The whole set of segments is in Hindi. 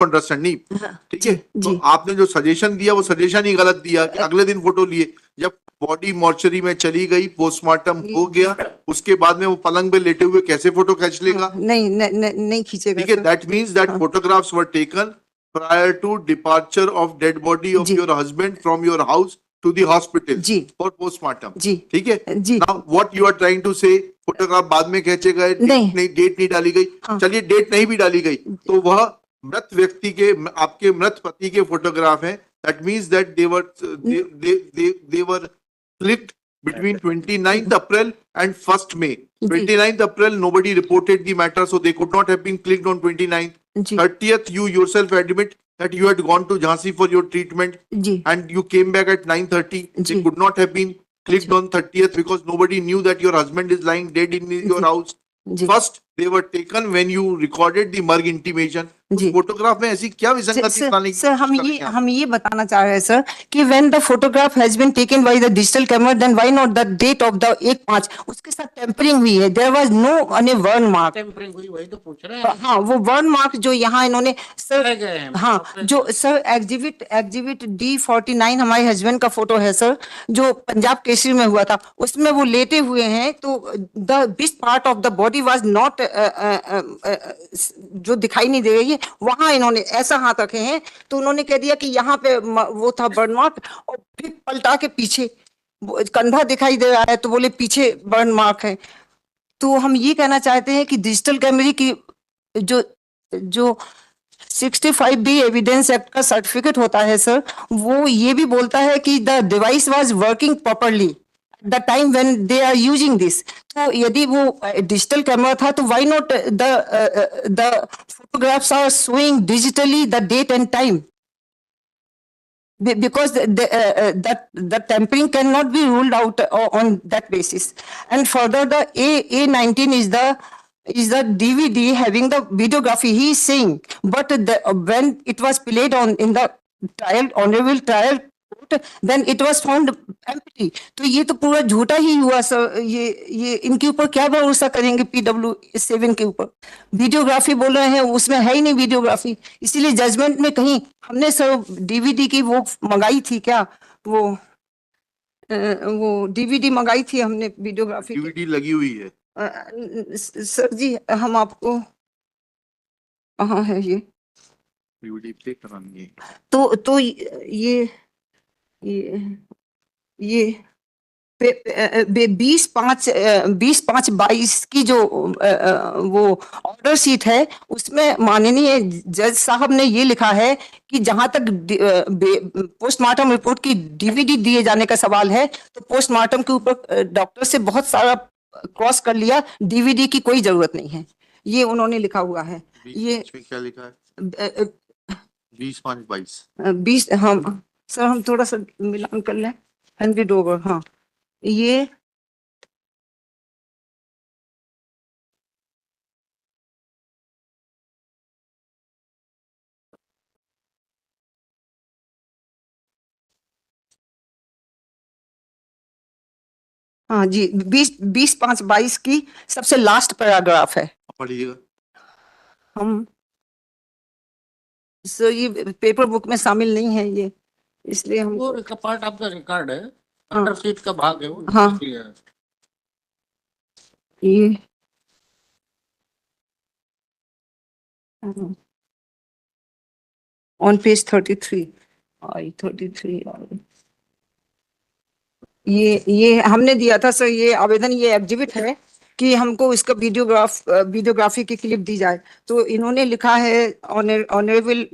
अंडरस्टैंड नहीं, ठीक है। तो जी आपने जो सजेशन दिया वो सजेशन ही गलत दिया कि अगले दिन फोटो लिए। जब बॉडी मॉर्चरी में चली गई, पोस्टमार्टम हो गया, उसके बाद में वो पलंग पे लेटे हुए कैसे फोटो खींच लेगा? नहीं खींचेगा ठीक है, sir. That means that photographs were taken prior to departure of dead body of जी your husband from your house to the hospital जी for postmortem. जी ठीक है। जी Now what you are trying to say, photograph बाद में खींचे गए, नहीं। डेट नहीं डाली गई। हाँ। चलिए डेट नहीं भी डाली गई तो वह मृत व्यक्ति के, आपके मृत पति के फोटोग्राफ हैं। That means that they were clicked between 29th April and 1st May. 29th April nobody reported the matter, so they could not have been clicked on 29th. जी 30th you yourself admit that you had gone to Jhansi for your treatment जी and you came back at 9:30. They जी could not have been clicked on 30th because nobody knew that your husband is lying dead in your house. जी First they were taken when you recorded the morgue intimation. उस जी फोटोग्राफ में ऐसी क्या विसंगति लाने की सर कोशिश कर रहे हैं आप? हम ये बताना चाह रहे हैं सर कि when the photograph has been taken by the digital camera then why not the date of the 1/5 उसके साथ टेम्परिंग हुई है। There was no any worn mark. Tampering हुई वही तो पूछ रहे हैं। हाँ वो वर्न मार्क जो यहाँ इन्होंने सर रह गए हैं। हाँ जो सर एग्जिबिट D49 हमारे हस्बैंड का फोटो है सर, जो पंजाब केसरी में हुआ था, उसमें वो लेटे हुए हैं तो the best part of the body was not जो दिखाई नहीं दे रही है, वहां इन्होंने ऐसा हाथ रखे हैं तो उन्होंने कह दिया कि यहाँ पे वो था बर्न मार्क, और फिर पलटा के पीछे कंधा दिखाई दे रहा है तो बोले पीछे बर्न मार्क है। तो हम ये कहना चाहते हैं कि डिजिटल कैमरे की जो जो 65B एविडेंस एक्ट का सर्टिफिकेट होता है सर, वो ये भी बोलता है कि the device was working properly the time when they are using this. तो यदि वो डिजिटल कैमरा था तो why not the photographs are showing digitally the date and time, because the tampering cannot be ruled out on that basis. And further the A19 is the DVD having the videography he is saying, but when it was played on in the honorable trial court, then it was found empty. तो ये तो पूरा झूठा ही हुआ सर। ये इनके ऊपर क्या भरोसा करेंगे PW7 के ऊपर? वीडियोग्राफी बोल रहे हैं, उसमें है ही नहीं वीडियोग्राफी, इसीलिए जजमेंट में कहीं हमने सर DVD की वो मंगाई थी क्या, वो DVD मंगाई थी हमने वीडियोग्राफी की। DVD लगी हुई है सर जी हम आपको कहाँ है ये DVD प्ले करानी है। तो ये 20/5/22 की जो वो ऑर्डर शीट है उसमें माननीय जज साहब ने ये लिखा है कि जहां तक पोस्टमार्टम रिपोर्ट की DVD दिए जाने का सवाल है तो पोस्टमार्टम के ऊपर डॉक्टर से बहुत सारा क्रॉस कर लिया, DVD की कोई जरूरत नहीं है, ये उन्होंने लिखा हुआ है। ये क्या लिखा है? 20/5/22। 20 हम सर हम थोड़ा सा मिलान कर लें 100 ओवर। हाँ ये हाँ जी 20/5/22 की सबसे लास्ट पैराग्राफ है। पढ़िएगा। हम सर ये पेपर बुक में शामिल नहीं है ये, इसलिए हम वो एक पार्ट आपका रिकॉर्ड है, हाँ। अंडर सीट का भाग है वो। हाँ। इसलिए ये ऑन पेज 33 I33 ये हमने दिया था सर, ये आवेदन, ये एग्जिबिट है कि हमको इसका वीडियोग्राफी की क्लिप दी जाए। तो इन्होंने लिखा है ऑनरेबल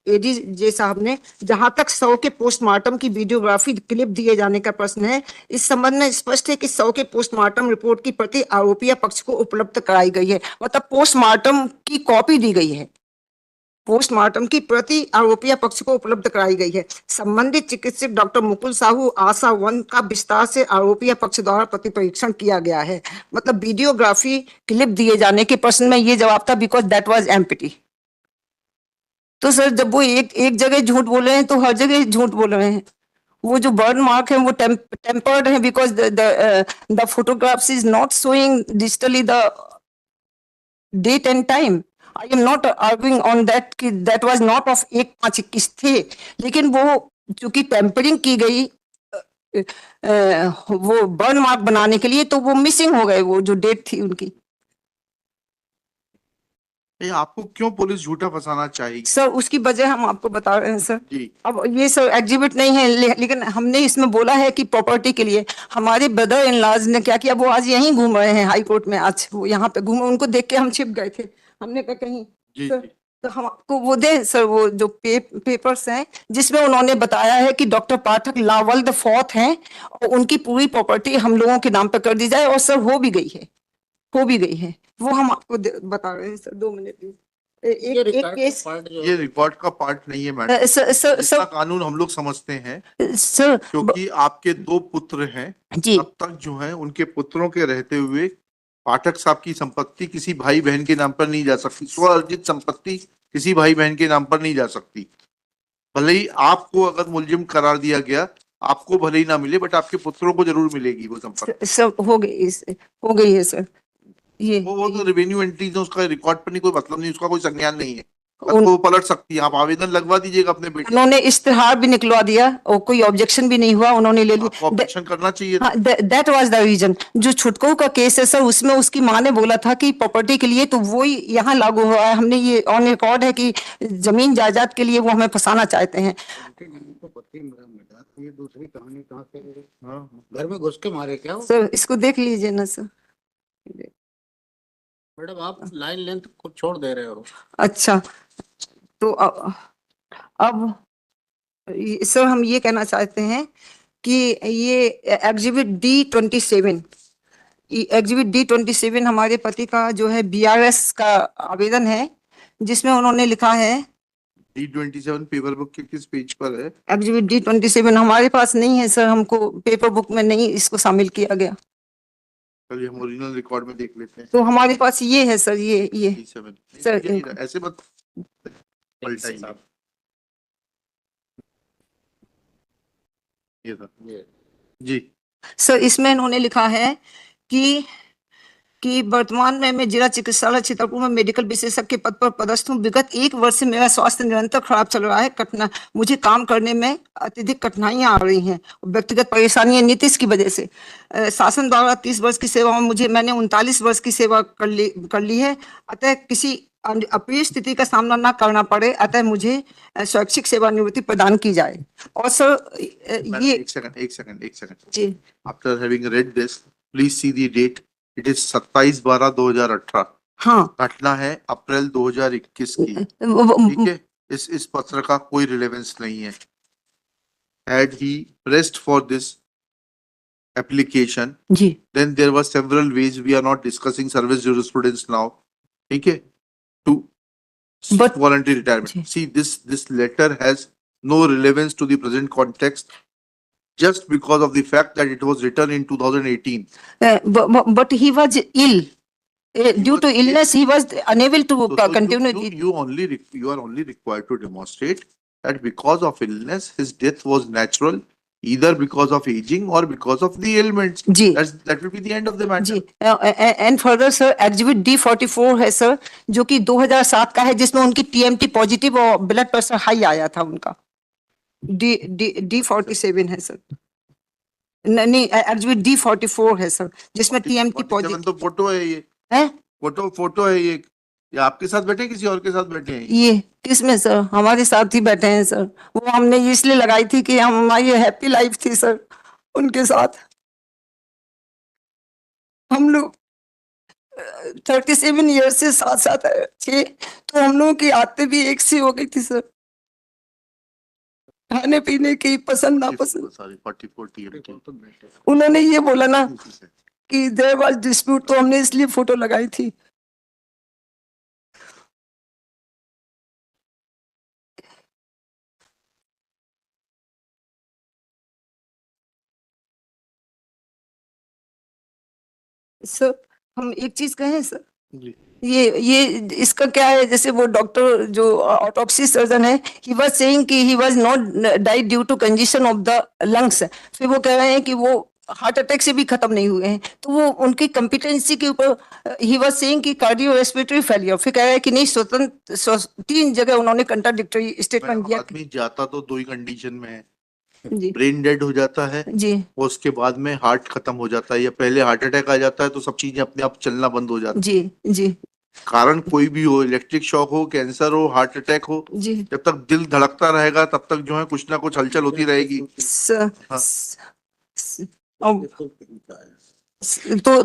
ADJ साहब ने, जहां तक 100 के पोस्टमार्टम की वीडियोग्राफी क्लिप दिए जाने का प्रश्न है, इस संबंध में स्पष्ट है कि 100 के पोस्टमार्टम रिपोर्ट की प्रति आरोपी पक्ष को उपलब्ध कराई गई है, मतलब पोस्टमार्टम की कॉपी दी गई है, पोस्टमार्टम की प्रति आरोपी पक्ष को उपलब्ध कराई गई है। संबंधित चिकित्सक डॉक्टर मुकुल साहू आशा 1 का विस्तार से आरोपी पक्ष द्वारा प्रति परीक्षण किया गया है। मतलब वीडियोग्राफी क्लिप दिए जाने के प्रश्न में ये जवाब था बिकॉज दैट वाज एम्प्टी। तो सर जब वो एक जगह झूठ बोल रहे हैं तो हर जगह झूठ बोल रहे हैं। वो जो बर्न मार्क है वो टेम्पर्ड है because the photographs is not showing digitally the date and time, I am not arguing on that कि दैट वाज नॉट ऑफ 1/5-21 थे, लेकिन वो चूंकि टेम्परिंग की गई वो बर्न मार्क बनाने के लिए, तो वो मिसिंग हो गए, वो जो डेट थी उनकी। ये आपको क्यों पुलिस झूठा फंसाना चाहेगी? सर उसकी वजह हम आपको बता रहे हैं सर। जी। अब ये सर एग्जिबिट नहीं है, लेकिन हमने इसमें बोला है कि प्रॉपर्टी के लिए हमारे ब्रदर इन लॉज ने क्या किया, वो आज यहीं घूम रहे हैं हाई कोर्ट में, आज वो यहाँ पे घूमे, उनको देख के हम छिप गए थे। हमने कहा कहीं जी सर, जी। तो हम आपको वो दे सर, वो जो पेपर्स हैं जिसमें उन्होंने बताया है कि डॉक्टर पाठक लावल द फोर्थ हैं और उनकी पूरी प्रॉपर्टी हम लोगों के नाम पे कर दी जाए, और सर हो भी गई है, हो भी गई है। वो हम आपको बता रहे हैं सर, 2 मिनट प्लीज। ये एक रिकॉर्ड केस पार्ट जो ये रिकॉर्ड का पार्ट नहीं है मैडम। सर सर इसका सर कानून हम लोग समझते हैं सर क्योंकि आपके 2 पुत्र हैं। जी तब तक जो है उनके पुत्रों के रहते हुए पाठक साहब की संपत्ति किसी भाई बहन के नाम पर नहीं जा सकती। स्व अर्जित संपत्ति किसी भाई बहन के नाम पर नहीं जा सकती। भले ही आपको अगर मुलजिम करार दिया गया, आपको भले ही ना मिले, बट आपके पुत्रों को जरूर मिलेगी वो संपत्ति। सर हो गई है सर। ये वो तो रेवेन्यू एंट्रीज है, उसका रिकॉर्ड पर नहीं कोई मतलब नहीं, उसका कोई संज्ञान नहीं है। कल उन- को वो पलट सकती है। आप आवेदन लगवा दीजिएगा अपने बेटे। उन्होंने इश्तिहार भी निकलवा दिया और कोई ऑब्जेक्शन भी नहीं हुआ, उन्होंने ले आपको लिया। ऑब्जेक्शन करना चाहिए था। हाँ, दैट वाज द रीजन। जो छुटकू का केस है सर, उसमें उसकी माँ ने बोला था कि प्रॉपर्टी के लिए, तो वो ही यहाँ लागू हुआ है। हमने ये ऑन रिकॉर्ड है कि जमीन जायदाद के लिए वो हमें फंसाना चाहते हैं। तो पति मेरा बेटा, ये दूसरी कहानी कहाँ से? हाँ, घर में घुस के मारे क्या वो? सर इसको देख लीजिए ना सर। मैडम आप लाइन लेंथ को छोड़ दे रहे हो। अच्छा, तो अब सर हम ये कहना चाहते हैं कि ये एग्जिबिट D27, एग्जिबिट D27 हमारे पति का जो है BRS का आवेदन है, जिसमें उन्होंने लिखा है। D27 पेपर बुक के किस पेज पर है? एग्जिबिट D27 हमारे पास नहीं है सर, हमको पेपर बुक में नहीं इसको शामिल किया गया। चलिए हम ओरिजिनल रिकॉर्ड में देख लेते हैं। तो हमारे पास ये है सर, ये D7 सर, यही रहा, ऐसे मत पलटाइए। ये था जी। सर इसमें इन्होंने लिखा है कि वर्तमान में मैं जिला चिकित्सालय चित्रकूट में मेडिकल विशेषज्ञ के पद पर पदस्थ हूँ। विगत 1 वर्ष से मेरा स्वास्थ्य निरंतर खराब चल रहा है। मुझे काम करने में अत्यधिक कठिनाइयां आ रही हैं, व्यक्तिगत परेशानियां नीतीश की वजह से। शासन द्वारा 30 वर्ष की सेवा में मैंने 39 वर्ष की सेवा कर ली है। अतः किसी अप्रिय स्थिति का सामना न करना पड़े, अतः मुझे स्वैच्छिक सेवानिवृत्ति प्रदान की जाए। और सर ये एक सेकंड जी after having read this please see the date. It is 27/12/2018। हाँ, घटना है अप्रैल 2021 की। वो- ठीक है, इस पत्र का कोई रिलेवेंस नहीं है। Had he pressed for this application, ji then there were several ways. We are not discussing service jurisprudence now. ठीक है, to But- voluntary retirement. जी. See, this letter has no relevance to the present context, just because of the fact that it was written in 2018. but he was ill. Due was to ill. illness, he was unable to So continue. you are only required to demonstrate that because of illness, his death was natural, either because of aging or because of the ailments. जी That will be the end of the matter. जी and further sir exhibit D44 है सर, जो कि 2007 का है, जिसमें उनकी TMT पॉजिटिव और ब्लड प्रेशर हाई आया था उनका। D47 है सर। नहीं, एग्जिबिट D44 है सर, जिसमें TMT 47 पॉजिटिव तो फोटो है ये। है। फोटो है ये आपके साथ बैठे हैं, किसी और के साथ बैठे हैं? ये किसमें सर? हमारे साथ ही बैठे हैं सर। वो हमने इसलिए लगाई थी कि हमारी हैप्पी लाइफ थी सर उनके साथ। हम लोग 37 ईयर से साथ साथ थे, तो हम लोगों की आदतें भी एक सी हो गई थी सर। खाने पीने की पसंद नापसंद। 44 TMT। उन्होंने ये बोला ना कि देयर वाज डिस्प्यूट, तो हमने इसलिए फोटो लगाई थी। सर हम एक चीज कहें सर, जी। ये इसका क्या है, जैसे वो डॉक्टर जो ऑटोप्सी सर्जन है, ही वाज सेइंग कि he was not died due to congestion of the lungs. फिर वो कह रहे हैं कि वो हार्ट अटैक से भी खत्म नहीं हुए हैं। तो वो उनकी कॉम्पिटेंसी के ऊपर ही वाज सेइंग कि कार्डियो रेस्पिरेटरी फेलियर, फिर कह रहा है कि नहीं स्वतंत्र 3 जगह उन्होंने कंट्राडिक्टरी स्टेटमेंट मैडम, दिया। आदमी जाता तो दो ही कंडीशन में है, जी ब्रेन डेड हो जाता है जी और उसके बाद में हार्ट खत्म हो जाता है, या पहले हार्ट अटैक आ जाता है तो सब चीजें अपने आप चलना बंद हो जाती है। जी जी कारण कोई भी हो, इलेक्ट्रिक शॉक हो, कैंसर हो, हार्ट अटैक हो, जी जब तक दिल धड़कता रहेगा तब तक जो है कुछ ना कुछ हलचल होती रहेगी। सर। हाँ। अब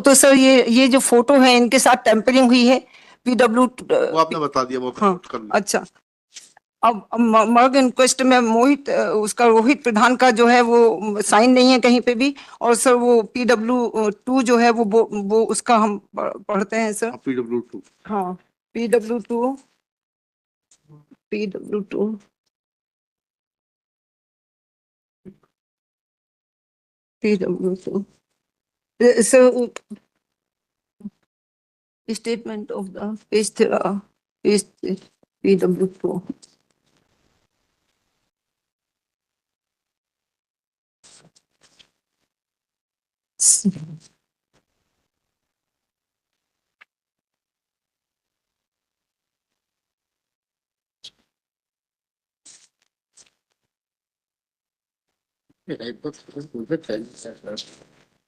तो सर ये जो फोटो है इनके साथ टेम्परिंग हुई है पीडब्ल्यू। वो आपने बता दिया, वो हाँ नोट कर लिया। अच्छा। अब मर्ग इंक्वेस्ट में मोहित उसका रोहित प्रधान का जो है वो साइन नहीं है कहीं पे भी। और सर वो PW2 जो है वो उसका हम पढ़ते हैं सर। PW2 हाँ PW2 PW2 PW2 sir statement of the page PW2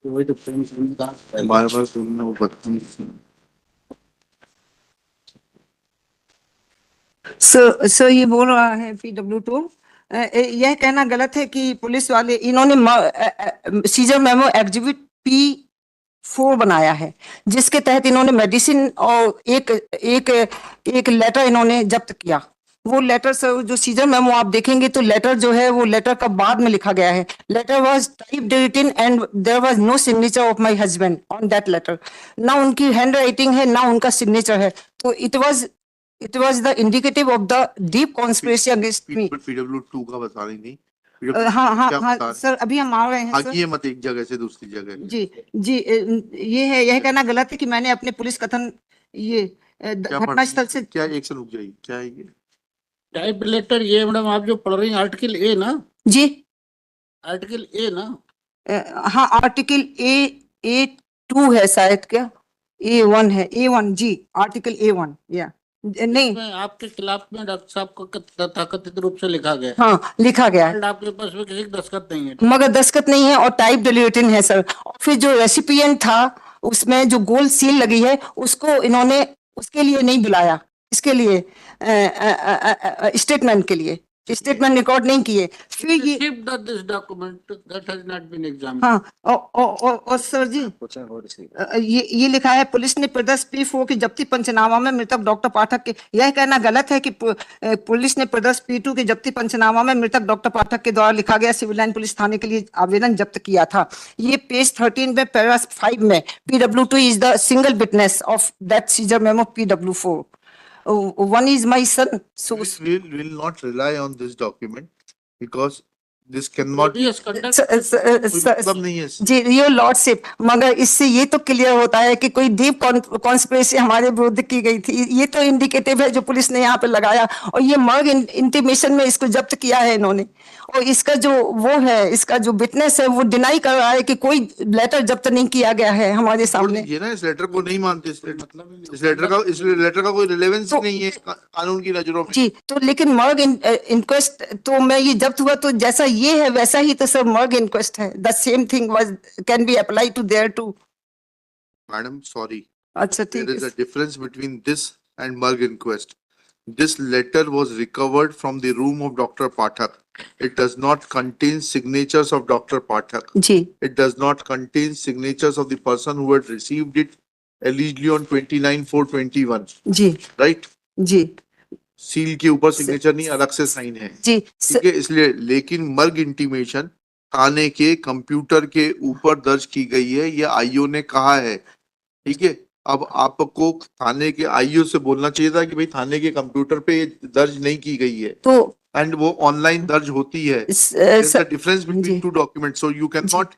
वही तो प्रेम का बार बार सुनना, वो बदतमीज। सर ये बोल रहा है PW2 यह कहना गलत है कि पुलिस वाले इन्होंने सीजर मेमो एग्जिबिट P4 बनाया है जिसके तहत इन्होंने मेडिसिन और एक लेटर इन्होंने जब्त किया। वो लेटर सर जो सीजर मेमो आप देखेंगे तो लेटर जो है वो लेटर का बाद में लिखा गया है। Letter was typed written and there was no signature of my husband on that letter. ना उनकी हैंड राइटिंग है ना उनका सिग्नेचर है। तो it was the indicative of the deep conspiracy against me। PW2 का बता रही थी। हाँ हाँ क्या हाँ बता रहे? सर अभी हम आ रहे हैं सर। आगे मत एक जगह से दूसरी जगह। जी जी ये है यह कहना गलत है कि मैंने अपने पुलिस कथन ये क्या घटनास्थल से क्या एक से रुक जाइए, क्या है ये? टाइप लेटर ये मैडम आप जो पढ़ रही हैं आर्टिकल ए ना, जी आर्टिकल ए ना, हाँ आर्टिकल A2 है शायद क्या A1 है A1 जी आर्टिकल A1 या नहीं इसमें आपके खिलाफ में डॉक्टर साहब को तथाकथित रूप से लिखा गया है। हाँ लिखा गया है आपके पास में किसी का दस्तखत नहीं है। मगर दस्तखत नहीं है और टाइप डिलीटेड है सर। और फिर जो रेसिपिएंट था उसमें जो गोल्ड सील लगी है उसको इन्होंने उसके लिए नहीं बुलाया, इसके लिए स्टेटमेंट के लिए स्टेटमेंट रिकॉर्ड नहीं किए। फिर ये Received this document that has not been examined. हाँ और सर जी ये लिखा है पुलिस ने प्रदर्श P4 की जब्ती पंचनामा में मृतक डॉक्टर पाठक के। यह कहना गलत है कि पुलिस ने प्रदर्श P2 की जब्ती पंचनामा में मृतक डॉक्टर पाठक के द्वारा लिखा गया सिविल लाइन पुलिस थाने के लिए आवेदन जब्त किया था। ये पेज 13 में पैरा 5 में PW2 is the single witness of that seizure memo PW4। One is my son. So We will not rely on this document because this cannot be, Previous conduct. कोई मतलब नहीं है। जी योर लॉर्डशिप मगर इससे ये तो क्लियर होता है कि कोई डीप कॉन्स्पिरेसी हमारे विरुद्ध की गई थी। ये तो इंडिकेटिव है जो पुलिस ने यहाँ पे लगाया और ये मर्ग इंटीमेशन में इसको जब्त किया है इन्होंने। और इसका जो वो है इसका जो विटनेस है वो डिनाई कर रहा है कि कोई लेटर जब्त नहीं किया गया है हमारे सामने। ये ना इस लेटर को नहीं मानते, इस लेटर का कोई रिलेवेंस तो- नहीं है कानून की नजरों में। जी तो लेकिन मर्ग इंक्वेस्ट तो मैं ये जब्त हुआ तो जैसा ये है वैसा ही तो सर मर्ग इंक्वेस्ट है। The same thing was can be apply to there too. Madam sorry, अच्छा ठीक there is है a difference between this and Murg inquest. This letter was recovered from the room of Dr. Pathak. It does not contain signatures of Dr. Pathak. जी It does not contain signatures of the person who had received it allegedly on 29/4/21. जी Right? जी सील के ऊपर सिग्नेचर नहीं, अलग से साइन है। जी ठीक है, इसलिए लेकिन मर्ग इंटीमेशन थाने के कंप्यूटर के ऊपर दर्ज की गई है, ये आईओ ने कहा है। ठीक है, अब आपको थाने के आईओ से बोलना चाहिए था कि भाई थाने के कंप्यूटर पे ये दर्ज नहीं की गई है तो एंड वो ऑनलाइन दर्ज होती है। डिफरेंस जी। Between two documents, so you can not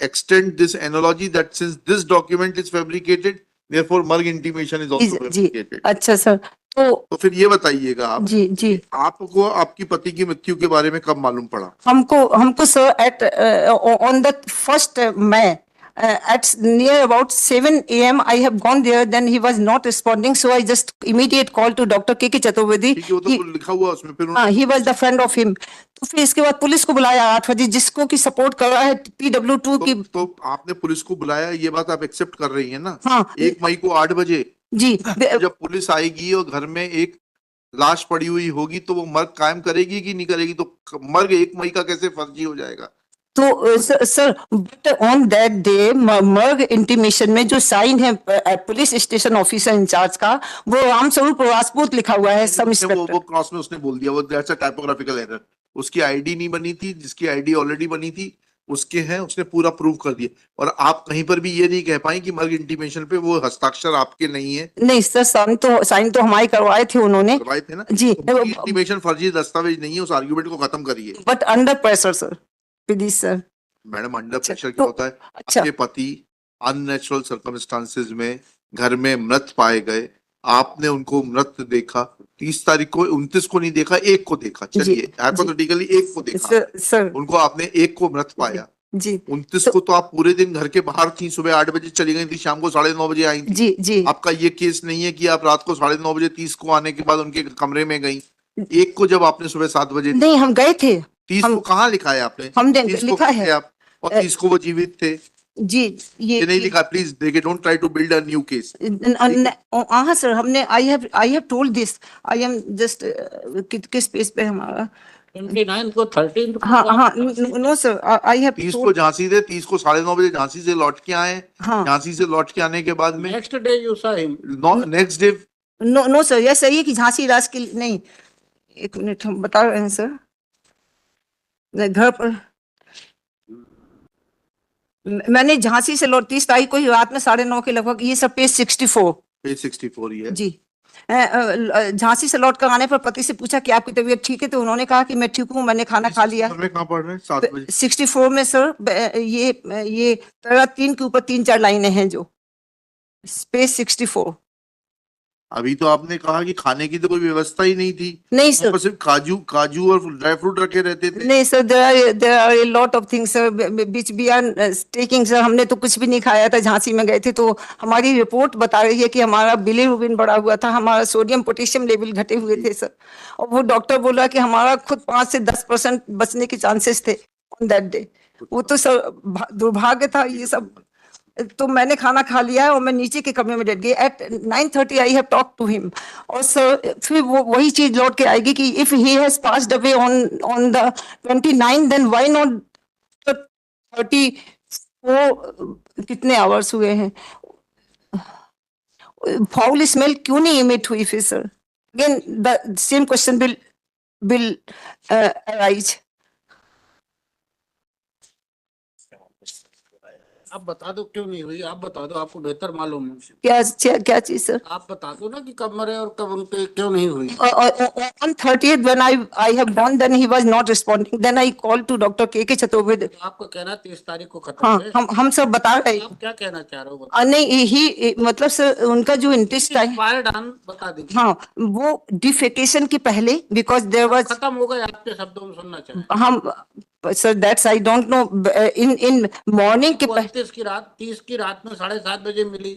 extend this analogy that since this document is fabricated, therefore Murg intimation is also जी fabricated. अच्छा सर तो फिर ये बताइएगा आप, जी जी आपको आपकी पति की मृत्यु के बारे में कब मालूम पड़ा? हमको sir at on the 1st May at near about 7 a.m. I have gone there, then he was not responding, so I just immediate call to Dr. K.K. Chaturvedi. ठीक है, वो तो लिखा हुआ उसमें, फिर हाँ, he was the friend of him. तो फिर इसके बाद पुलिस को बुलाया 8 बजे, जिसको की सपोर्ट कर रहा है PW2 की। तो आपने पुलिस को बुलाया, ये बात आप एक्सेप्ट कर रही हैं ना? हाँ 1 मई को 8 बजे जी जब पुलिस आएगी और घर में एक लाश पड़ी हुई होगी तो वो मर्ग कायम करेगी कि नहीं करेगी? तो मर्ग 1 मई का कैसे फर्जी हो जाएगा? तो sir but on that day मर्ग इंटीमेशन में जो साइन है पुलिस स्टेशन ऑफिसर इंचार्ज का, वो रामस्वरूप राजपूत लिखा हुआ है, सब वो इंस्पेक्टर। क्रॉस में उसने बोल दिया, वो दैट्स अ टाइपोग्राफिकल एरर। उसकी आईडी नहीं बनी थी, जिसकी आईडी ऑलरेडी बनी थी उसके हैं, उसने पूरा प्रूव कर दिया। और आप कहीं पर भी ये नहीं कह पाई कि मर्ग इंटीमेशन पे वो हस्ताक्षर आपके नहीं है। नहीं सर, साइन तो हमारे करवाए थे उन्होंने करवाए थे ना जी, तो इंटीमेशन फर्जी दस्तावेज नहीं है, उस आर्गुमेंट को खत्म करिए। But under pressure sir, please sir. Madam, under अच्छा, प्रेशर क्या तो- होता है? अच्छा। आपके पति अननेचुरल सर्कमस्टांसेस में घर में मृत पाए गए, आपने उनको मृत देखा 30 तारीख को, 29 को नहीं देखा, 1 को देखा, चलिए हाइपोथेटिकली 1 को देखा, सर उनको आपने 1 को मृत पाया। जी 29 को तो आप पूरे दिन घर के बाहर थी, सुबह 8 बजे चली गई थी, शाम को 9:30 बजे आई थी। जी जी आपका ये केस नहीं है कि आप रात को 9:30 बजे 30 को आने के बाद उनके कमरे में गई। 1 को जब आपने सुबह 7 बजे, नहीं हम गए थे 30 को कहाँ लिखा है आपने? हमने 30 को लिखा है। लिखे आप, और 30 को वो जीवित थे, जी ये नहीं लिखा। प्लीज देखिए, don't try to build a new case. हाँ सर, हमने I have told this, I am just किस पेज पे हमारा 29 को 13 को हाँ हाँ नो सर, आई हैव 30 को झांसी थे, 30 को 9:30 बजे झांसी से लौट के आए। हाँ। झांसी से लौट के आने के बाद में next day you saw him. Next day no sir, यह सही है कि झांसी राज के नहीं, 1 मिनट हम बता रहे हैं सर। मैं घर पर मैंने झांसी से लौट 30 तारीख को ही रात में 9:30 के लगभग, ये सब पेज 64 पेज 64 ही है। जी। झांसी से लौट कर आने पर पति से पूछा कि आपकी तबीयत ठीक है, तो उन्होंने कहा कि मैं ठीक हूँ, मैंने खाना खा लिया। में कहाँ पढ़ रहे हैं? 7 बजे 64 में सर, ये पैरा 3 के ऊपर 3-4 लाइनें हैं जो पेज 64। अभी तो आपने कहा कि खाने की तो कोई व्यवस्था ही नहीं थी, नहीं वहाँ सर, पर सिर्फ काजू और ड्राई फ्रूट रखे रहते थे। नहीं sir, there are a lot of things sir which we are taking sir. हमने तो कुछ भी नहीं खाया था, झांसी में गए थे तो हमारी रिपोर्ट बता रही है कि हमारा बिलीरुबिन बढ़ा हुआ था, हमारा सोडियम पोटेशियम लेवल घटे हुए थे सर, और वो डॉक्टर बोला कि हमारा खुद 5 से 10% बचने के चांसेस थे ऑन दैट डे। वो तो सर दुर्भाग्य था ये सब। तो मैंने खाना खा लिया है और मैं नीचे के कमरे में लेट गई। At 9:30 I have talk to him, और सर फिर वो वही चीज लौट के आएगी कि if he has passed away on the 29 then why not 34 कितने आवर्स हुए हैं, फाउल स्मेल क्यों नहीं इमिट हुई फिर sir? Again the same question will arise. आप बता दो क्यों नहीं हुई, आप बता दो, आपको बेहतर मालूम है। क्या चीज सर? आप बता दो ना कि कब मरे और कब उनके क्यों नहीं हुई। On 30th when I have gone, then he was not responding, then I called to Dr. K.K. Chaturvedi. आपको कहना 30 तारीख को खत्म हाँ, है। हम सब बता रहे हैं। आप क्या कहना चाह रहे हो? नहीं ही मतलब सर उनका जो इंटरेस्ट है, बता दीजिए। हाँ, वो डिफेकेशन के पहले, बिकॉज देयर वाज, खत्म हो गए, आपके शब्दों में सुनना चाहिए। हम sir that's I don't no, in morning के पहले 29 की रात, 30 की रात में 7:30 बजे मिली,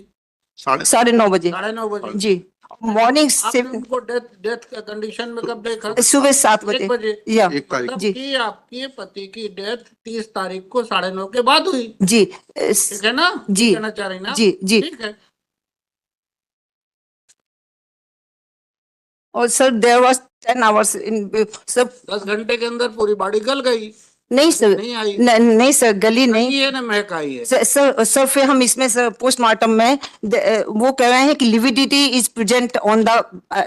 9:30 बजे 9:30 बजे जी, मॉर्निंग आपने 7 उनको डेथ के कंडीशन में कब देखा? सुबह 7 1 बजे बजे। या 1 तारीख मतलब जी। कि आपके पति की डेथ 30 तारीख को 9:30 के बाद हुई, जी ठीक है ना? जी। कहना चाह रही ना? जी जी। ठीक है। और sir there was 10 hours in सब। 10 घंटे के अंदर पूरी बॉडी गल गई, नहीं सर, नहीं आई, नहीं सर, गली नहीं नहीं है ना, महक आई है। सर फिर हम इसमें सर पोस्टमार्टम में वो कह रहे हैं कि lividity is present on the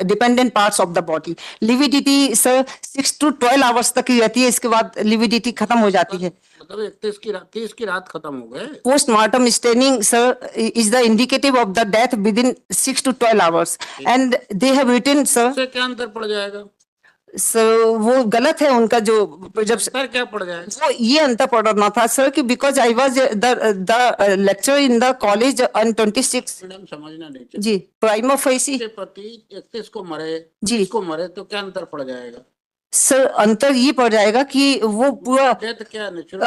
dependent parts of the body. Lividity sir 6 to 12 hours तक ही रहती है, इसके बाद लिविडिटी खत्म हो जाती है। मतलब 31 की रात, 30 की रात खत्म हो गए। Postmortem staining sir is the indicative of the death within 6 to 12 hours, and they have written sir. उससे क्या अंतर पड़ जाएगा? सर वो गलत है उनका जो जब अंतर क्या पड़ जाएगा? वो ये अंतर पढ़ना था सर कि because I was the lecture in the college on 26 madam समझना नहीं चाहिए। जी प्राइमा फेसी के पति 31 को मरे, जी। 30 को मरे तो क्या अंतर पड़ जाएगा? सर अंतर ये पड़ जाएगा कि वो पूरा डेथ क्या नेचुरल?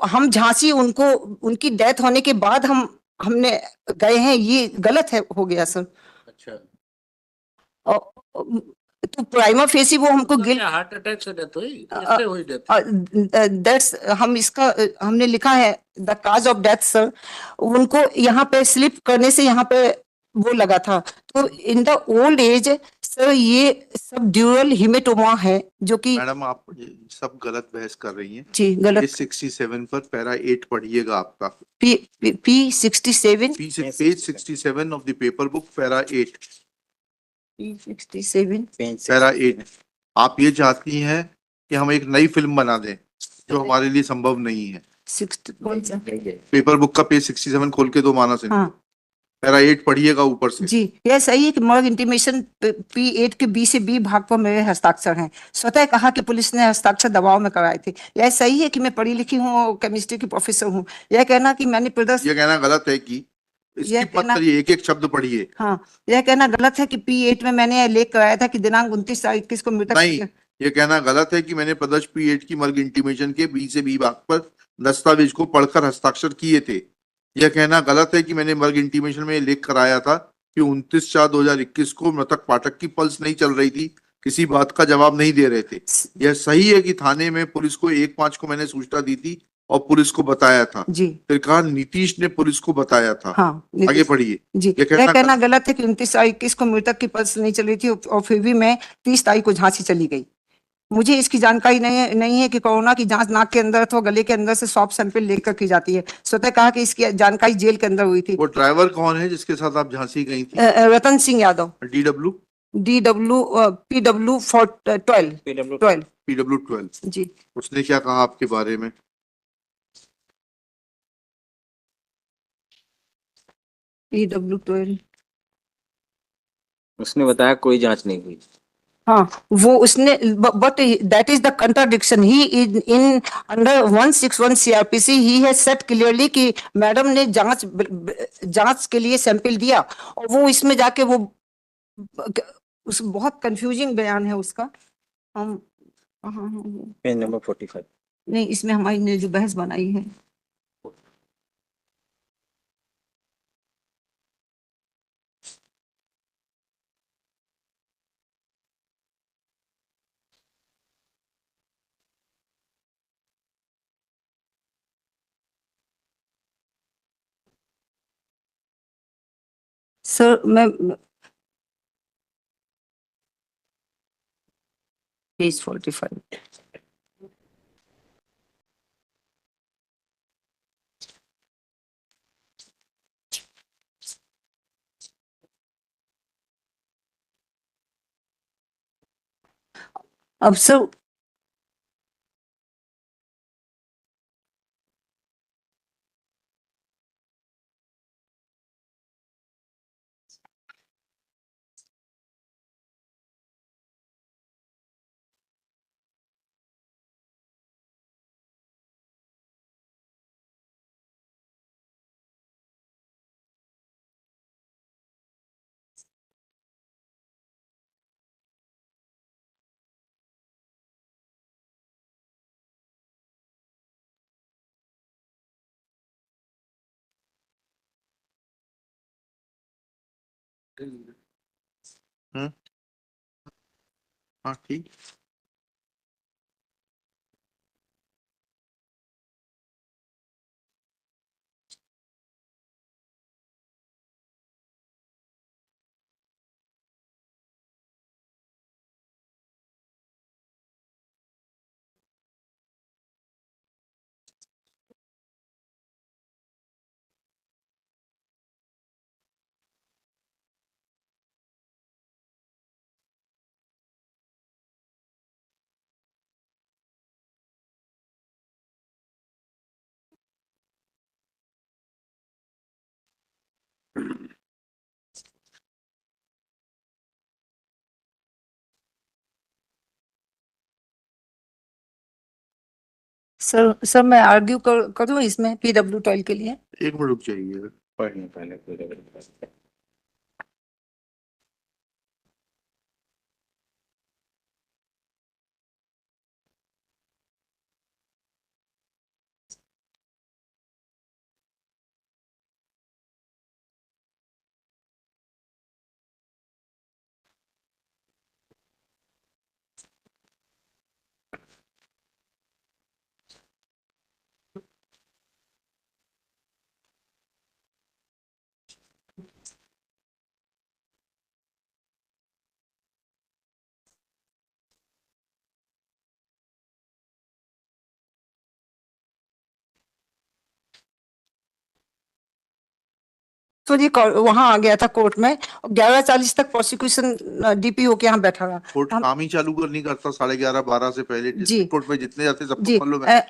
हम झांसी उनको उनकी डेथ होने के बाद हमने गए हैं, ये गलत है हो गया सर। अच्छा, और तो प्राइमा फेसी वो हमको तो गिल्ट क्या हार्ट अटैक से डेथ हुई? किससे हुई डेथ? दैट्स हम इसका हमने लिखा है the cause of death sir. उनको यहाँ पे स्लिप करने से यहाँ पे वो लगा था, तो in the old age sir ये सब ड्यूरल हिमेटोमा है जो कि मैडम आप ये सब गलत बहस कर रही हैं। जी पेज गलत। 67 पर पैरा 8 पढ़िएगा आपका। P 67 page 67 of the paper book para 8। P 67 para 8। आप ये चाहती हैं कि हम एक नई फिल्म बना दें जो हमारे लिए संभव नहीं है। 60 कौन सा? पेपर बुक का पेज 67 खोल के दो मानस इनको। हाँ पैरा 8 पढ़िएगा ऊपर से। जी, यह सही है कि मर्ग इंटीमेशन P8 के बी से बी भाग पर मेरे हस्ताक्षर हैं। स्वतः कहा कि पुलिस ने हस्ताक्षर दबाव में कराए थे। यह सही है कि मैं पढ़ी लिखी हूँ और केमिस्ट्री की प्रोफेसर हूँ। यह कहना कि मैंने प्रदर्शन ये कहना गलत है कि यह इसकी मत कहना करिए, एक एक शब्द पढ़िए। हाँ, यह कहना गलत है कि P8 में मैंने यह लेख कराया था कि दिनांक 29/21 को मृतक नहीं, ये कहना गलत है कि मैंने प्रदर्श P8 की मर्ग इंटीमेशन के बी से बी भाग पर दस्तावेज को पढ़कर हस्ताक्षर किए थे। यह कहना गलत है कि मैंने मर्ग इंटीमेशन में ये लेख कराया था कि 29/4/2021 को मृतक पाठक की पल्स नहीं चल रही थी, किसी बात का जवाब नहीं दे रहे थे। यह सही है कि थाने में पुलिस को 1/5 को मैंने सूचना दी थी और पुलिस को बताया था। जी फिर कहा नीतीश ने पुलिस को बताया था। हाँ आगे पढ़िए। जी, ये यह कहना कहना गलत है कि 29/21 को मृतक की पल्स नहीं चल रही थी और फिर भी मैं 30 तारीख को झांसी चली गई। मुझे इसकी जानकारी नहीं है कि कोरोना की जांच नाक के अंदर अथवा गले के अंदर से स्वाब सैंपल लेकर की जाती है। स्वतः कहा कि इसकी जानकारी जेल के अंदर हुई थी। वो ड्राइवर कौन है जिसके साथ आप झांसी गई थी? Ratan Singh Yadav, DW DW PW for 12 PW12। जी। उसने क्या कहा आपके बारे में? PW12 उसने बताया कोई जांच नहीं हुई। हाँ वो उसने but that is the contradiction he in under 161 CRPC he has set clearly कि मैडम ने जांच के लिए सैंपल दिया और वो इसमें जाके वो उस बहुत कंफ्यूजिंग बयान है उसका। हम हाँ, पेज नंबर 45। नहीं इसमें हमारी ने जो बहस बनाई है सर मैं पेज 45 अब सर हाँ ठीक। सर मैं आर्ग्यू करूं इसमें पीडब्ल्यू टॉयल के लिए। एक मिनट रुक जाइए। पढ़ने पहले कोई तो ये वहां आ गया था कोर्ट में, 11:40 तक प्रोसिक्यूशन डीपीओ के यहाँ बैठा रहा। कोर्ट हम- काम ही चालू कर नहीं करता 11:30-12 से पहले। जी। डिस्ट्रिक्ट कोर्ट में जितने जाते हैं जी सबको मालूम है।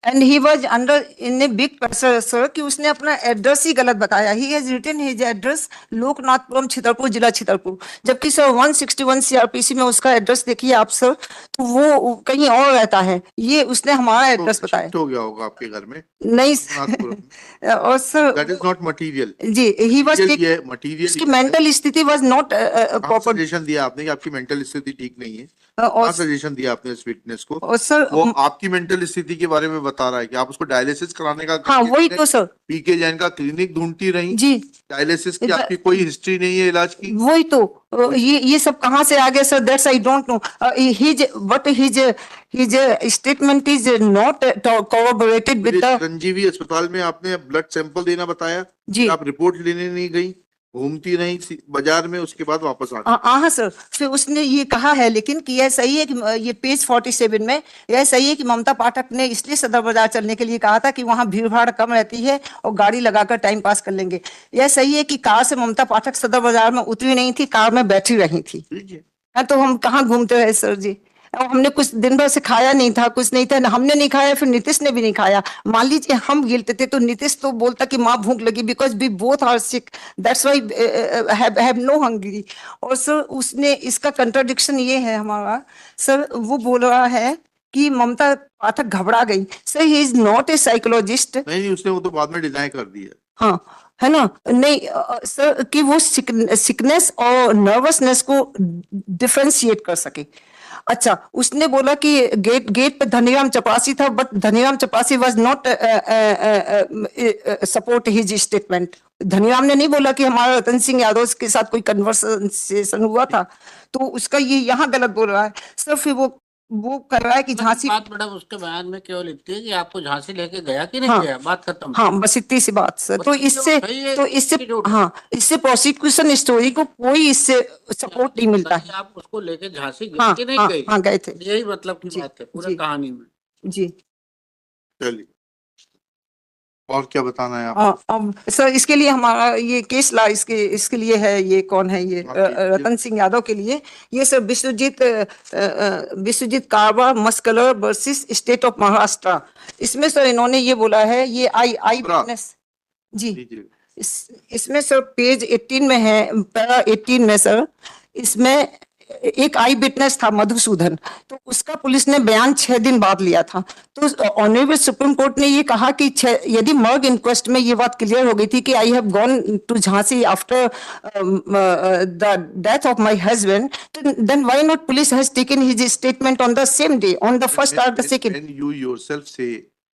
And he was under in a big pressure sir कि उसने अपना एड्रेस ही गलत बताया। He has written his address Loknathpuram Chhatarpur, जिला छतरपुर, जबकि सर 161 सीआरपीसी में उसका एड्रेस देखिए आप सर, तो वो कहीं और रहता है। ये उसने हमारा एड्रेस तो बताया शिफ्ट हो गया होगा आपके घर में नहीं नागपुर में। और that sir is not material. जी ही वाज ये मटेरियल उसकी मेंटल स्थिति वाज नॉट प्रॉपर। सजेशन दिया आपने कि आपकी मेंटल स्थिति ठीक नहीं है? और क्या सजेशन दिया आपने इस विटनेस को? और सर वो आपकी मेंटल स्थिति के बारे में बता रहा है कि आप उसको डायलिसिस कराने का हाँ वही तो सर पीके जैन का क्लिनिक ढूंढती रही। जी डायलिसिस की आपकी कोई हिस्ट्री नहीं है इलाज की। वही तो ये सब कहाँ से आ गया sir? That's I don't know. His statement is not cooperated with the Sanjeevi अस्पताल में आपने ब्लड सैंपल देना बताया जी आप रिपोर्ट लेने नहीं गई, घूमती रही बाजार में, उसके बाद वापस आ गई। हाँ सर। फिर उसने ये कहा है लेकिन कि यह सही है कि ये पेज 47 में यह सही है कि ममता पाठक ने इसलिए सदर बाजार चलने के लिए कहा था कि वहां भीड़ भाड़ कम रहती है और गाड़ी लगाकर टाइम पास कर लेंगे। यह सही है कि कार से ममता पाठक सदर बाजार में उतरी नहीं थी, कार में बैठी रही थी। ठीक है। हाँ, तो हम कहाँ घूमते रहे सर जी? और हमने कुछ दिन भर से खाया नहीं था, कुछ नहीं था, हमने नहीं खाया, फिर नीतीश ने भी नहीं खाया। मान लीजिए हम गिलते थे तो नीतीश तो बोलता कि माँ भूख लगी, because we both are sick, that's why have no hungry. और सर उसने इसका कंट्राडिक्शन ये है हमारा सर, वो बोल रहा है कि ममता पाठक घबरा गई। Sir he is not a psychologist. नहीं उसने वो तो बाद में डिनाई कर दिया। हाँ है ना? नहीं सर कि वो सिकनेस और नर्वसनेस को डिफरेंशिएट कर सके। अच्छा उसने बोला कि गेट पे धनीराम चपरासी था, बट धनीराम चपरासी was not support his statement. Dhaniram ने नहीं बोला कि हमारा रतन सिंह यादव के साथ कोई कन्वर्सेशन हुआ था, तो उसका ये यहाँ गलत बोल रहा है सर। फिर वो कर रहा है कि झांसी बात मैडम उसके बयान में केवल इतनी है कि आपको झांसी लेके गया कि नहीं हाँ, गया, बात खत्म। हाँ बस इतनी सी बात सर। तो बस इससे सही है, तो इससे कि झूठ है? हाँ इससे प्रोसिक्यूशन स्टोरी को कोई इससे सपोर्ट नहीं मिलता है। आप उसको लेके झांसी गए हाँ कि नहीं हाँ गए? हाँ गए थे यही मतलब की जी, बात है पूरी जी। कहानी में। जी। चलिए और क्या बताना है आप? अब सर इसके लिए हमारा ये केस ला इसके लिए है, ये कौन है ये रतन सिंह यादव के लिए ये सर विश्वजीत कारवा मस्कलर वर्सेस स्टेट ऑफ महाराष्ट्र। इसमें सर इन्होंने ये बोला है, ये आई विटनेस जी इसमें सर पेज 18 में है, पैरा 18 में सर, इसमें एक आई विटनेस था मधुसूदन, तो उसका पुलिस ने बयान 6 दिन बाद लिया था। तो ऑनरेबल सुप्रीम कोर्ट ने ये कहा कि यदि मर्ग इंक्वेस्ट में ये बात क्लियर हो गई थी कि I have gone to Jhansi after the death of my husband, then why not police has taken his statement on the same day, on the first और the second. When you yourself say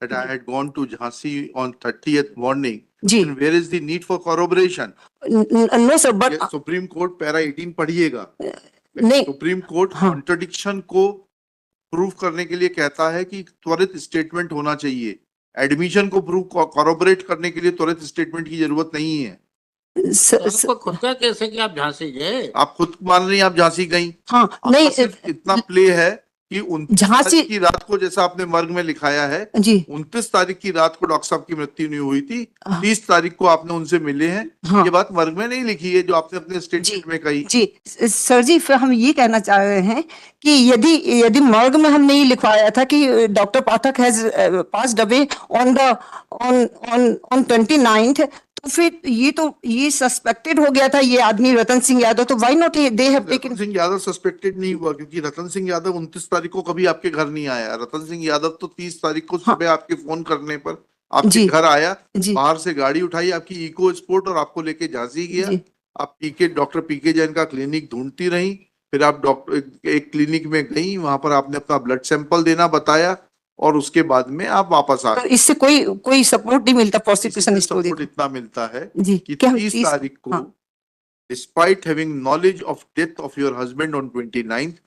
that I had gone to Jhansi on 30th morning, जी then where is the need for corroboration? No sir but ये सुप्रीम कोर्ट पैरा 18 पढ़िएगा। नहीं सुप्रीम कोर्ट हाँ। कॉन्ट्रडिक्शन को प्रूव करने के लिए कहता है कि त्वरित स्टेटमेंट होना चाहिए। एडमिशन को प्रूव कॉरोबरेट करने के लिए त्वरित स्टेटमेंट की जरूरत नहीं है। आपको खुद का कैसे कि आप झांसी गए? आप खुद मान रही हैं आप झांसी गई। हाँ आपका नहीं सिर्फ इतना प्ले है कि 29 झांसी- तारीख की रात को, जैसा आपने मर्ग में लिखाया है, जी 29 तारीख की रात को डॉक्टर साहब की मृत्यु नहीं हुई थी, हाँ। 30 तारीख को आपने उनसे मिले हैं। हाँ। ये बात मर्ग में नहीं लिखी है जो आपने अपने स्टेटमेंट में कही। जी सर जी, फिर हम ये कहना चाह रहे हैं कि यदि मर्ग में हम नहीं लिखवाया था कि doctor Pathak has passed away on 29th, तो फिर ये सस्पेक्टेड हो गया था ये आदमी रतन सिंह यादव, तो why not they have Ratan taken. Singh Yadav suspected नहीं हुआ क्योंकि रतन सिंह यादव 29 तारीख को कभी आपके घर नहीं आया। रतन सिंह यादव तो 30 तारीख को हाँ। सुबह आपके फोन करने पर आपके जी। घर आया, जी बाहर से गाड़ी उठाई आपकी इको स्पोर्ट और आपको लेके झांसी गया। जी आप डॉक्टर पीके जैन का क्लिनिक ढूंढती रही, फिर आप डॉक्टर एक क्लिनिक में गई, वहां पर आपने अपना ब्लड सैंपल देना बताया और उसके बाद में आप वापस आ तो गए। इससे कोई सपोर्ट नहीं मिलता प्रोसिक्यूशन इससे स्टोरी सपोर्ट इतना मिलता है जी कि क्या 30 तारीख को, हाँ despite having knowledge of death of your husband on 29th,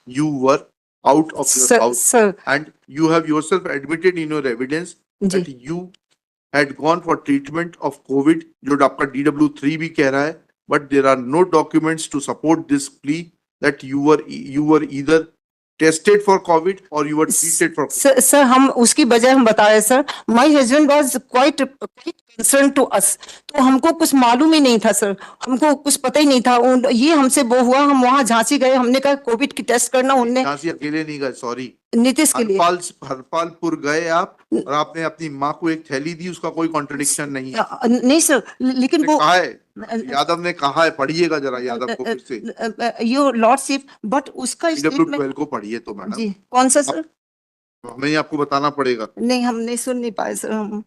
you were out of your sir house sir and you have yourself admitted in your evidence जी that you had gone for treatment of COVID, जो आपका DW3 भी कह रहा है, but there are no documents to support this plea that you were either tested for COVID or you were treated for COVID. Sir हम उसकी वजह हम बता रहे sir, my husband was quite concern to us, तो हमको कुछ मालूम ही नहीं था सर, हमको कुछ पता ही नहीं था। ये हमसे वो हुआ, हम वहाँ झांसी गए, हमने कहा कोविड की टेस्ट करना, उनने झांसी अकेले नहीं गए, सॉरी, नीतीश के लिए हरपालपुर गए आप और आपने अपनी माँ को एक थैली दी, उसका कोई कॉन्ट्रडिक्शन नहीं है। नहीं सर, लेकिन वो कहा है, यादव ने कहा है, पढ़िएगा जरा यादव को फिर से, योर लॉर्डशिप, बट उसका स्टेटमेंट DW12 को पढ़िए तो मैडम, जी कौन सा सर? हमें ही आपको बताना पड़ेगा। नहीं हम नहीं सुन नहीं पाए सर हम।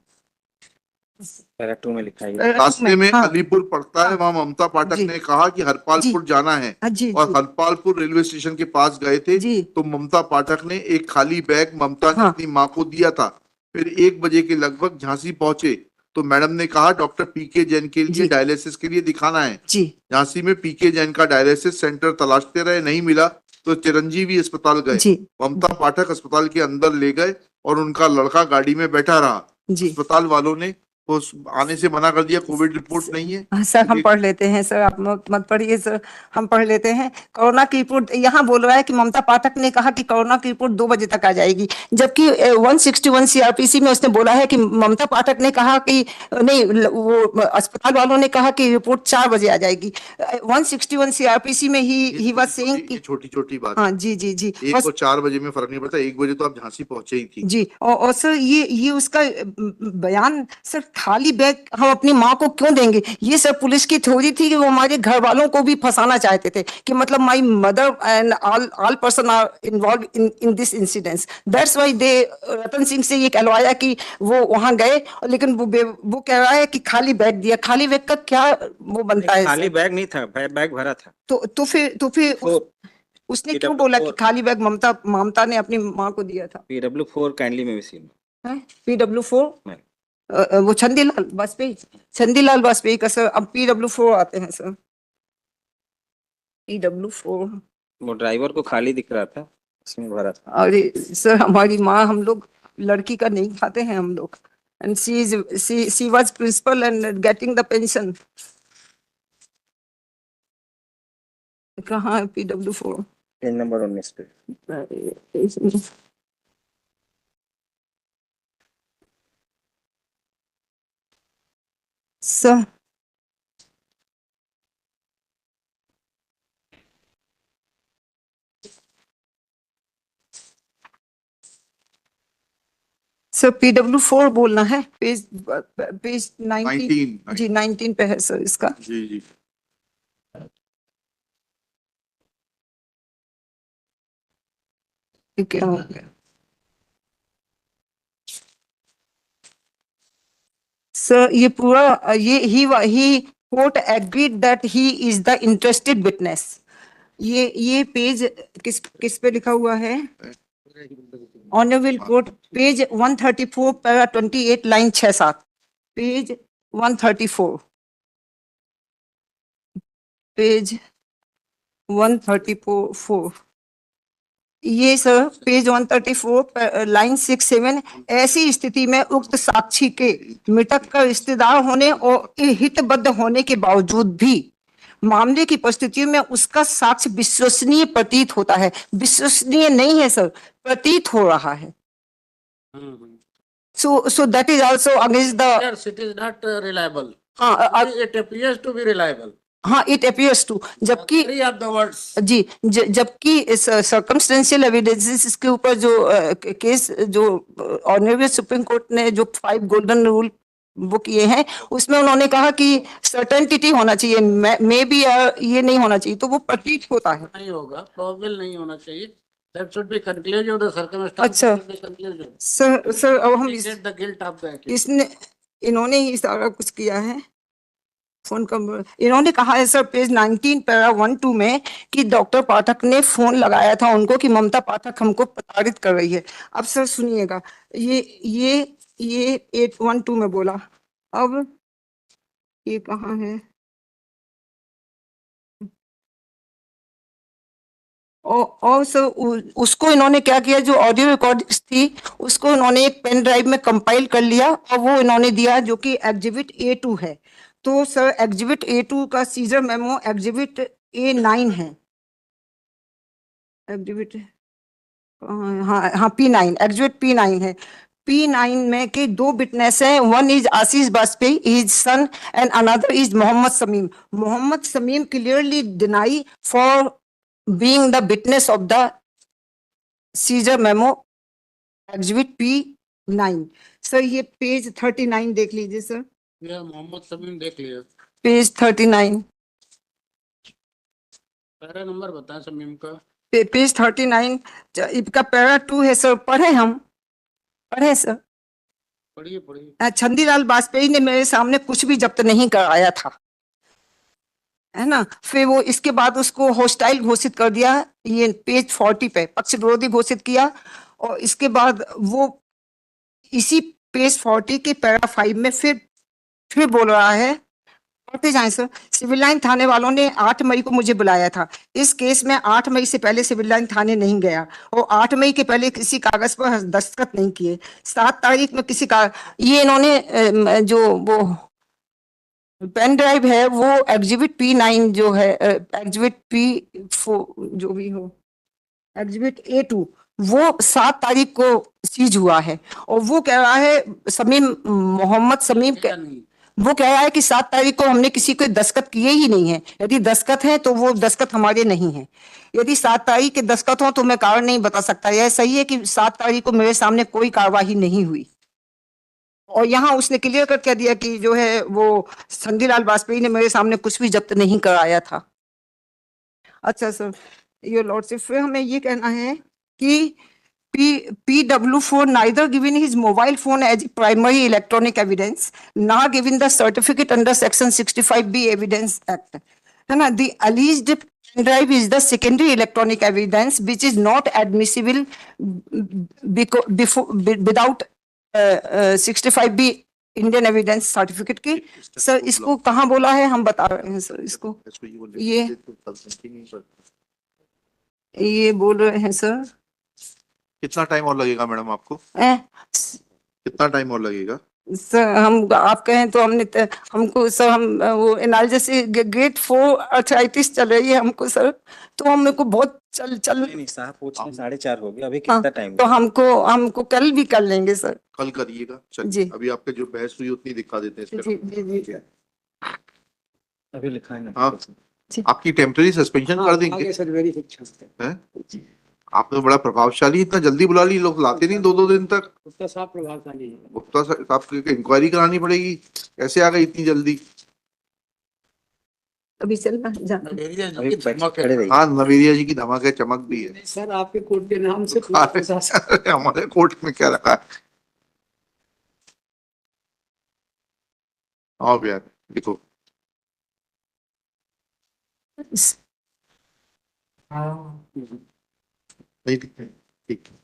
पैरा 2 में लिखा है। रास्ते में हाँ, अलीपुर पड़ता है, वहां ममता पाठक जी। ने कहा कि हरपालपुर जाना है हाँ, जी और जी हरपालपुर रेलवे स्टेशन के पास गए थे, जी तो ममता पाठक ने एक खाली बैग ममता ने हाँ। अपनी माँ को दिया था। फिर 1 बजे के लगभग झांसी पहुंचे तो मैडम ने कहा डॉक्टर पीके जैन के लिए जी। डायलिसिस के लिए दिखाना है। जी झांसी में पीके जैन का डायलिसिस सेंटर तलाशते रहे, नहीं मिला तो चिरंजीवी अस्पताल गए। जी ममता पाठक अस्पताल के अंदर ले गए और उनका लड़का गाड़ी में बैठा रहा। जी अस्पताल वालों ने वो आने से मना कर दिया, कोविड रिपोर्ट नहीं है। हाँ, सर हम पढ़ लेते हैं सर, आप मत पढ़िए सर, हम पढ़ लेते हैं। कोरोना की रिपोर्ट यहाँ बोल रहा है कि ममता पाठक ने कहा कि कोरोना की रिपोर्ट 2 बजे तक आ जाएगी, जबकि 161 सीआरपीसी में उसने बोला है कि ममता पाठक ने कहा कि नहीं, वो अस्पताल वालों ने कहा कि रिपोर्ट 4 बजे आ जाएगी। 161 सीआरपीसी में ही वाज सेइंग कि छोटी छोटी बात, हाँ जी जी जी एक और 4 बजे में फर्क नहीं पड़ता, 1 बजे तो आप झांसी पहुंचे ही थी। जी। और सर ये उसका बयान सर, खाली बैग हम अपनी माँ को क्यों देंगे? ये सर पुलिस की थ्योरी थी कि वो हमारे घर वालों को भी फंसाना चाहते थे कि मतलब my mother and all person are involve in this incidents, that's why they Ratan Singh से ये कहलवाया कि वो वहां गए, लेकिन वो कह रहा है कि खाली बैग दिया। खाली बैग का क्या वो बनता है खाली सर? बैग नहीं था, बैग भरा था। तो फिर उसने क्यों बोला कि खाली बैग ममता ने अपनी माँ को दिया था? PW4 काइंडली में भी PW4 नहीं। वो चंदीलाल वाजपेयी का सर। अब PW4 आते हैं सर, PW4। वो ड्राइवर को खाली दिख रहा था, उसमें भरा था। अरे सर हमारी माँ, हम लोग लड़की का नहीं खाते हैं हम लोग, and she was principal and getting the pension. कहाँ है PW4? पेज नंबर 19 पे। सर PW4 बोलना है, पेज 19 जी 19 पे है सर इसका। जी जी। क्या हो गया सर? ये पूरा ये ही court agreed that he is the interested witness. ये पेज किस पे लिखा हुआ है? Honourable court, page 134 para 28 line 6-7, page 134, page 134 ये सर पेज 134 लाइन 6-7। ऐसी स्थिति में उक्त साक्षी के मृतक का रिश्तेदार होने और हितबद्ध होने के बावजूद भी मामले की परिस्थितियों में उसका साक्ष्य विश्वसनीय प्रतीत होता है। विश्वसनीय नहीं है सर, प्रतीत हो रहा है। So that is also against the Yes, it is not reliable. हाँ It appears to be reliable. हाँ it appears to, जबकि Three of the words. जी जबकि सर्कमस्टेंशियल एविडेंसेस इसके ऊपर जो केस जो ऑनरेबल सुप्रीम कोर्ट ने जो 5 गोल्डन रूल वो किए हैं, उसमें उन्होंने कहा कि सर्टेनिटी होना चाहिए, मे बी ये नहीं होना चाहिए, तो वो प्रतीत होता है। नहीं होगा, प्रोबेबल नहीं होना चाहिए। That should be conclusion of the circumstance. अच्छा। कंक्लूजन सर अब हम the guilt of the accused। इसने इन्होंने ही सारा कुछ किया है। फोन का इन्होंने कहा है सर पेज 19 पैरा 1-2 में कि डॉक्टर पाठक ने फोन लगाया था उनको कि ममता पाठक हमको प्रताड़ित कर रही है। अब सर सुनिएगा, ये 812 में बोला। अब ये कहाँ है? और सर उसको इन्होंने क्या किया, जो ऑडियो रिकॉर्डिंग्स थी उसको इन्होंने एक पेन ड्राइव में कंपाइल कर लिया और वो इन्होंने दिया, जो कि एग्जिबिट A2 है। तो सर एग्जिबिट A2 का सीजर मेमो एग्जिबिट A9 है। एग्जिबिट हाँ P9, एग्जिबिट P9 है। P9 में के दो विटनेस हैं, one is Ashish Vajpayee his son and another is Mohammad Samim. Mohammad Samim clearly deny for being the witness of the seizure memo exhibit P9। Sir ये पेज 39 देख लीजिए सर, ये मोहम्मद समीम देख लिया। पेज 39, पैरा नंबर बताएं समीम का। पेज 39 इसका पैरा 2 है सर। पढ़े सर। पढ़िए पढ़िए। छंदीलाल वाजपेयी ने मेरे सामने कुछ भी जब्त नहीं कराया था, है ना। फिर वो इसके बाद उसको हॉस्टाइल घोषित कर दिया, ये पेज 40 पे पक्ष विरोधी घोषित किया। और इसके बाद वो इसी पेज 40 के पैरा 5 में फिर बोल रहा है, पढ़ते जाएं सर। सिविल लाइन थाने वालों ने 8 मई को मुझे बुलाया था। इस केस में 8 मई से पहले सिविल लाइन थाने नहीं गया और 8 मई के पहले किसी कागज पर दस्तखत नहीं किए। 7 तारीख में किसी का ये इन्होंने जो वो पेन ड्राइव है वो एग्जिबिट P9 जो है, एग्जिबिट P4 जो भी हो, एग्जिबिट A2 वो 7 तारीख को सीज हुआ है। और वो कह रहा है मोहम्मद समीम वो कह रहा है कि 7 तारीख को हमने किसी को दस्तखत किए ही नहीं है। यदि दस्तखत है तो वो दस्तखत हमारे नहीं है। यदि 7 तारीख के दस्तखत हो तो मैं कारण नहीं बता सकता। यह सही है कि 7 तारीख को मेरे सामने कोई कार्यवाही नहीं हुई। और यहाँ उसने क्लियर कर कह दिया कि जो है वो छंदीलाल वाजपेयी ने मेरे सामने कुछ भी जब्त नहीं कराया था। अच्छा सर, योर लॉर्डशिप, फिर हमें ये कहना है कि PW4 neither given his mobile phone as primary electronic evidence, nor given the certificate under Section 65B Evidence Act. है ना, the alleged pen drive is the secondary electronic evidence which is not admissible without 65B Indian Evidence Certificate की। सर इसको कहाँ बोला है, हम बता रहे हैं सर इसको। ये बोल रहे हैं सर। कितना टाइम और लगेगा मैडम आपको? कितना टाइम और लगेगा? सर हम आप कहें तो हमको सर हम वो एनालिसिस ग्रेड 4 अर्थराइटिस चल रही है हमको सर, तो हम को बहुत चल नहीं साहब पूछने 4:30 हो गए, अभी हाँ, कितना टाइम? तो हमको कल भी कर लेंगे सर। कल करिएगा। जी। चलिए अभी आपके जो बहस हुई उतनी दिखा देते हैं जी जी जी। अभी लिखा है ना। हाँ, आपकी टेम्पररी सस्पेंशन कर देंगे। सर वेरिफिकेशन हैं? आपने बड़ा प्रभावशाली, इतना जल्दी बुला ली, लोग लाते नहीं 2-2 दिन तक। गुप्ता साहब प्रभावशाली है। गुप्ता साहब की इंक्वायरी करानी पड़ेगी, कैसे आ गई इतनी जल्दी? अभी चलना जाना। अभी खड़े रहिए। हाँ, नवेरिया जी की धमक है, चमक भी है। सर आपके कोर्ट के नाम से हमारे कोर्ट में क्या रखा है? आओ यार देखो। नहीं ठीक है, ठीक है।